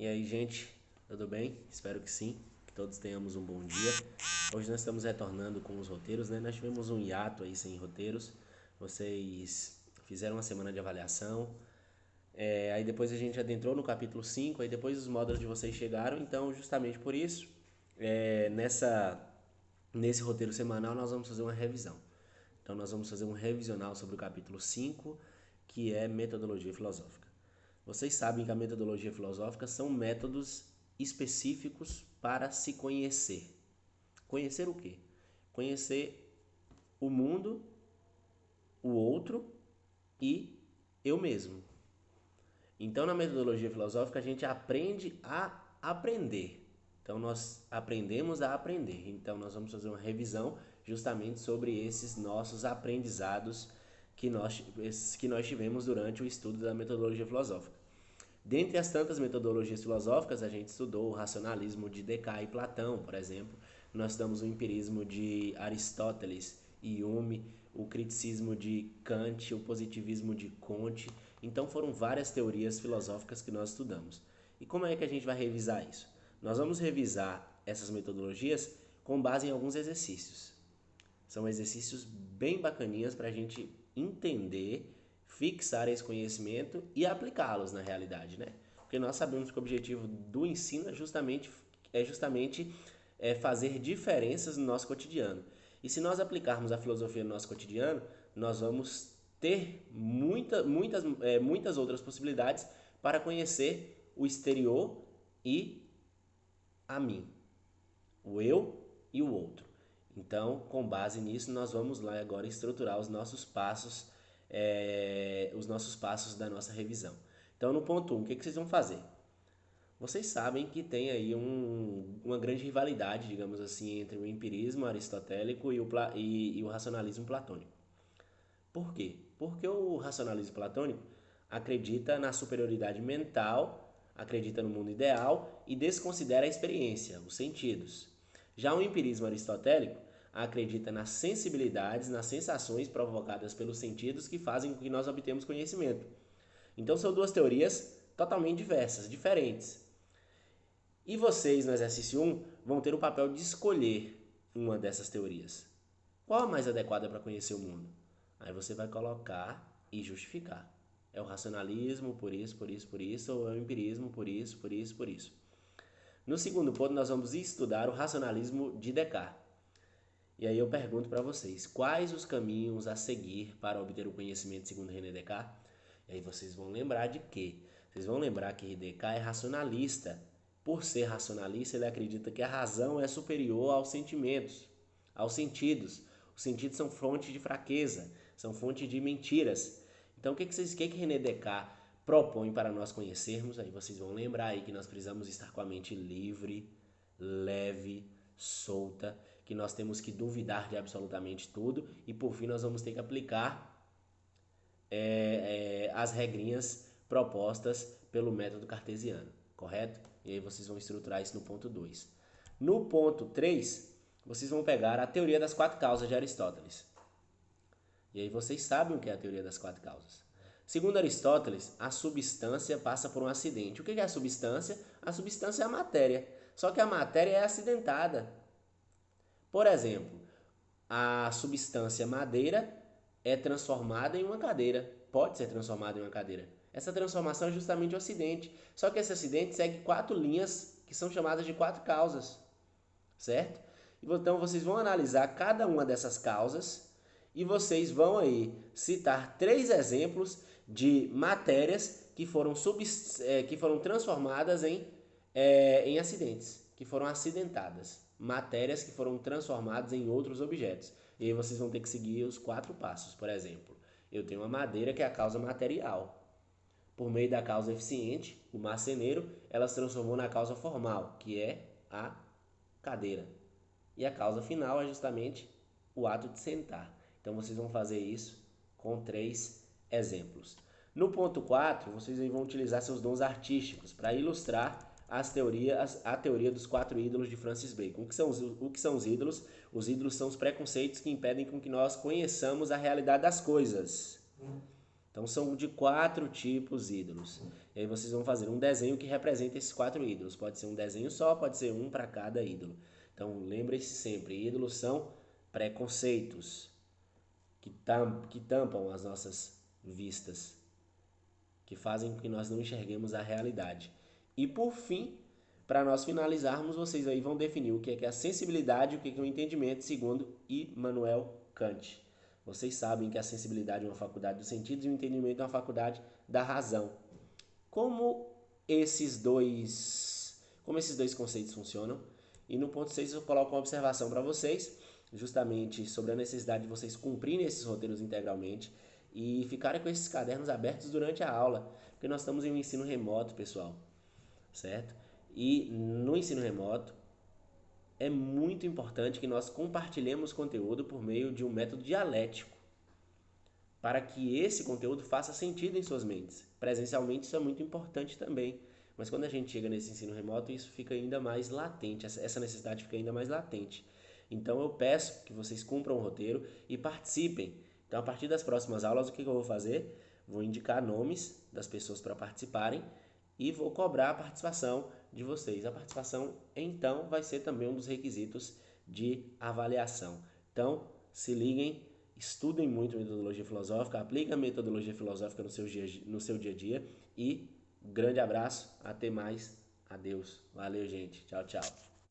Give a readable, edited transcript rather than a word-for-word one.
E aí, gente, tudo bem? Espero que sim, que todos tenhamos um bom dia. Hoje nós estamos retornando com os roteiros, né? Nós tivemos um hiato aí sem roteiros. Vocês fizeram uma semana de avaliação. Aí depois a gente adentrou no capítulo 5. Aí depois os módulos de vocês chegaram. Então, justamente por isso, é, nessa, nesse roteiro semanal nós vamos fazer uma revisão. Então, nós vamos fazer um revisional sobre o capítulo 5, que é metodologia filosófica. Vocês sabem que a metodologia filosófica são métodos específicos para se conhecer. Conhecer o quê? Conhecer o mundo, o outro e eu mesmo. Então, na metodologia filosófica, a gente aprende a aprender. Então, nós aprendemos a aprender. Então, nós vamos fazer uma revisão justamente sobre esses nossos aprendizados que nós tivemos durante o estudo da metodologia filosófica. Dentre as tantas metodologias filosóficas, a gente estudou o racionalismo de Descartes e Platão, por exemplo. Nós estudamos o empirismo de Aristóteles e Hume, o criticismo de Kant, o positivismo de Comte. Então foram várias teorias filosóficas que nós estudamos. E como é que a gente vai revisar isso? Nós vamos revisar essas metodologias com base em alguns exercícios. São exercícios bem bacaninhas para a gente entender, fixar esse conhecimento e aplicá-los na realidade, né? Porque nós sabemos que o objetivo do ensino é justamente fazer diferenças no nosso cotidiano. E se nós aplicarmos a filosofia no nosso cotidiano, nós vamos ter muitas outras possibilidades para conhecer o exterior e a mim, o eu e o outro. Então, com base nisso, nós vamos lá agora estruturar os nossos passos da nossa revisão. Então, no ponto 1, o que vocês vão fazer? Vocês sabem que tem aí uma grande rivalidade, digamos assim, entre o empirismo aristotélico e o racionalismo platônico. Por quê? Porque o racionalismo platônico acredita na superioridade mental, acredita no mundo ideal e desconsidera a experiência, os sentidos. Já o empirismo aristotélico acredita nas sensibilidades, nas sensações provocadas pelos sentidos que fazem com que nós obtemos conhecimento. Então são duas teorias totalmente diversas, diferentes. E vocês, no exercício 1, vão ter o papel de escolher uma dessas teorias. Qual a mais adequada para conhecer o mundo? Aí você vai colocar e justificar. É o racionalismo por isso, por isso, por isso, ou é o empirismo por isso, por isso, por isso. No segundo ponto, nós vamos estudar o racionalismo de Descartes. E aí eu pergunto para vocês, quais os caminhos a seguir para obter o conhecimento segundo René Descartes? E aí vocês vão lembrar de quê? Vocês vão lembrar que Descartes é racionalista. Por ser racionalista, ele acredita que a razão é superior aos sentimentos, aos sentidos. Os sentidos são fonte de fraqueza, são fonte de mentiras. Então, o que René Descartes propõe para nós conhecermos? Aí vocês vão lembrar aí que nós precisamos estar com a mente livre, leve, solta, que nós temos que duvidar de absolutamente tudo e por fim nós vamos ter que aplicar as regrinhas propostas pelo método cartesiano, correto? E aí vocês vão estruturar isso no ponto 2. No ponto 3, vocês vão pegar a teoria das 4 causas de Aristóteles. E aí vocês sabem o que é a teoria das 4 causas. Segundo Aristóteles, a substância passa por um acidente. O que é a substância? A substância é a matéria. Só que a matéria é acidentada. Por exemplo, a substância madeira é transformada em uma cadeira. Pode ser transformada em uma cadeira. Essa transformação é justamente o acidente. Só que esse acidente segue 4 linhas que são chamadas de 4 causas. Certo? Então vocês vão analisar cada uma dessas causas e vocês vão aí citar 3 exemplos de matérias que foram transformadas em acidentes, que foram acidentadas. Matérias que foram transformadas em outros objetos. E aí vocês vão ter que seguir os 4 passos. Por exemplo, eu tenho uma madeira que é a causa material. Por meio da causa eficiente, o marceneiro, ela se transformou na causa formal, que é a cadeira. E a causa final é justamente o ato de sentar. Então vocês vão fazer isso com 3 exemplos. No ponto 4, vocês vão utilizar seus dons artísticos para ilustrar a teoria dos 4 ídolos de Francis Bacon. O que são os ídolos? Os ídolos são os preconceitos que impedem com que nós conheçamos a realidade das coisas. Então são de 4 tipos ídolos. E aí vocês vão fazer um desenho que representa esses 4 ídolos. Pode ser um desenho só, pode ser um para cada ídolo. Então lembre-se sempre, ídolos são preconceitos que tampam as nossas vistas, que fazem com que nós não enxerguemos a realidade. E por fim, para nós finalizarmos, vocês aí vão definir o que é a sensibilidade e o que é o entendimento segundo Immanuel Kant. Vocês sabem que a sensibilidade é uma faculdade dos sentidos e o entendimento é uma faculdade da razão. Como esses dois conceitos funcionam? E no ponto 6 eu coloco uma observação para vocês, justamente sobre a necessidade de vocês cumprirem esses roteiros integralmente e ficarem com esses cadernos abertos durante a aula, porque nós estamos em um ensino remoto, pessoal, certo? E no ensino remoto é muito importante que nós compartilhemos conteúdo por meio de um método dialético, para que esse conteúdo faça sentido em suas mentes. Presencialmente isso é muito importante também, mas quando a gente chega nesse ensino remoto, isso fica ainda mais latente, essa necessidade fica ainda mais latente. Então eu peço que vocês cumpram o roteiro e participem. Então a partir das próximas aulas, o que eu vou fazer? Vou indicar nomes das pessoas para participarem e vou cobrar a participação de vocês. A participação, então, vai ser também um dos requisitos de avaliação. Então, se liguem, estudem muito metodologia filosófica, apliquem a metodologia filosófica no seu dia a dia e grande abraço, até mais, adeus, valeu gente, tchau, tchau.